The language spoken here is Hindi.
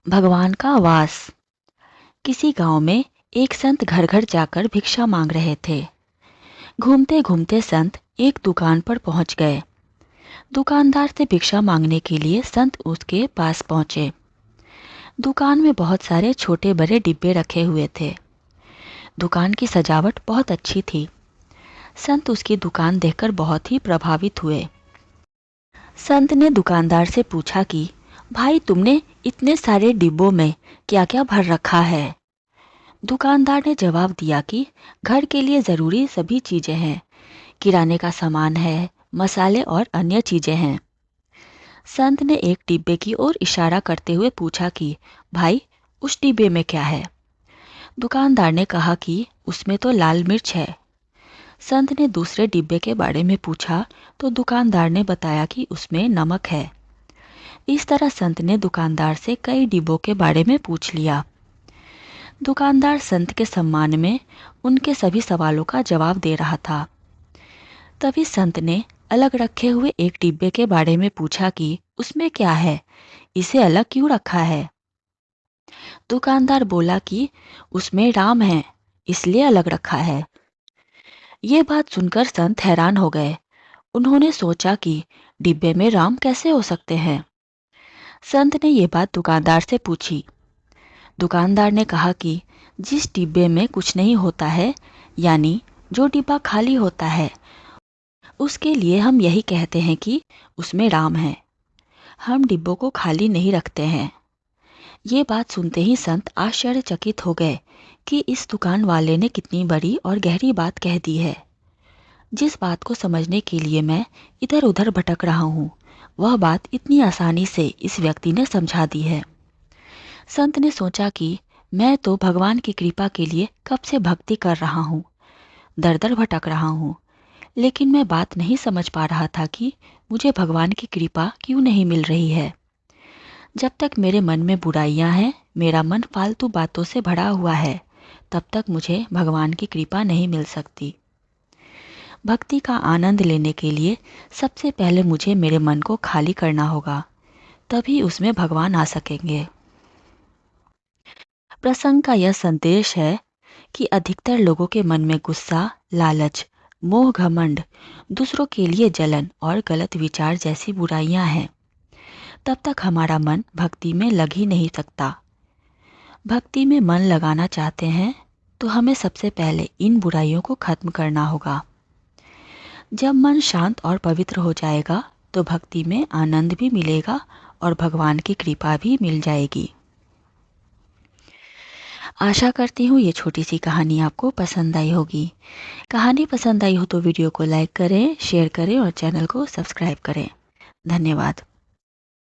भगवान का वास। किसी गांव में एक संत घर घर जाकर भिक्षा मांग रहे थे। घूमते घूमते संत एक दुकान पर पहुंच गए। दुकानदार से भिक्षा मांगने के लिए संत उसके पास पहुंचे। दुकान में बहुत सारे छोटे बड़े डिब्बे रखे हुए थे। दुकान की सजावट बहुत अच्छी थी। संत उसकी दुकान देखकर बहुत ही प्रभावित हुए। संत ने दुकानदार से पूछा कि भाई, तुमने इतने सारे डिब्बों में क्या क्या भर रखा है? दुकानदार ने जवाब दिया कि घर के लिए ज़रूरी सभी चीज़ें हैं, किराने का सामान है, मसाले और अन्य चीज़ें हैं। संत ने एक डिब्बे की ओर इशारा करते हुए पूछा कि भाई, उस डिब्बे में क्या है? दुकानदार ने कहा कि उसमें तो लाल मिर्च है। संत ने दूसरे डिब्बे के बारे में पूछा तो दुकानदार ने बताया कि उसमें नमक है। इस तरह संत ने दुकानदार से कई डिब्बों के बारे में पूछ लिया। दुकानदार संत के सम्मान में उनके सभी सवालों का जवाब दे रहा था। तभी संत ने अलग रखे हुए एक डिब्बे के बारे में पूछा कि उसमें क्या है, इसे अलग क्यों रखा है? दुकानदार बोला कि उसमें राम है, इसलिए अलग रखा है। ये बात सुनकर संत हैरान हो गए। उन्होंने सोचा कि डिब्बे में राम कैसे हो सकते हैं। संत ने ये बात दुकानदार से पूछी। दुकानदार ने कहा कि जिस डिब्बे में कुछ नहीं होता है, यानी जो डिब्बा खाली होता है, उसके लिए हम यही कहते हैं कि उसमें राम है। हम डिब्बों को खाली नहीं रखते हैं। ये बात सुनते ही संत आश्चर्यचकित हो गए कि इस दुकान वाले ने कितनी बड़ी और गहरी बात कह दी है। जिस बात को समझने के लिए मैं इधर उधर भटक रहा हूँ, वह बात इतनी आसानी से इस व्यक्ति ने समझा दी है। संत ने सोचा कि मैं तो भगवान की कृपा के लिए कब से भक्ति कर रहा हूँ, दर दर भटक रहा हूँ, लेकिन मैं बात नहीं समझ पा रहा था कि मुझे भगवान की कृपा क्यों नहीं मिल रही है। जब तक मेरे मन में बुराइयां हैं, मेरा मन फालतू बातों से भरा हुआ है, तब तक मुझे भगवान की कृपा नहीं मिल सकती। भक्ति का आनंद लेने के लिए सबसे पहले मुझे मेरे मन को खाली करना होगा, तभी उसमें भगवान आ सकेंगे। प्रसंग का यह संदेश है कि अधिकतर लोगों के मन में गुस्सा, लालच, मोह, घमंड, दूसरों के लिए जलन और गलत विचार जैसी बुराइयां हैं। तब तक हमारा मन भक्ति में लग ही नहीं सकता। भक्ति में मन लगाना चाहते हैं तो हमें सबसे पहले इन बुराइयों को खत्म करना होगा। जब मन शांत और पवित्र हो जाएगा तो भक्ति में आनंद भी मिलेगा और भगवान की कृपा भी मिल जाएगी। आशा करती हूँ ये छोटी सी कहानी आपको पसंद आई होगी। कहानी पसंद आई हो तो वीडियो को लाइक करें, शेयर करें और चैनल को सब्सक्राइब करें। धन्यवाद।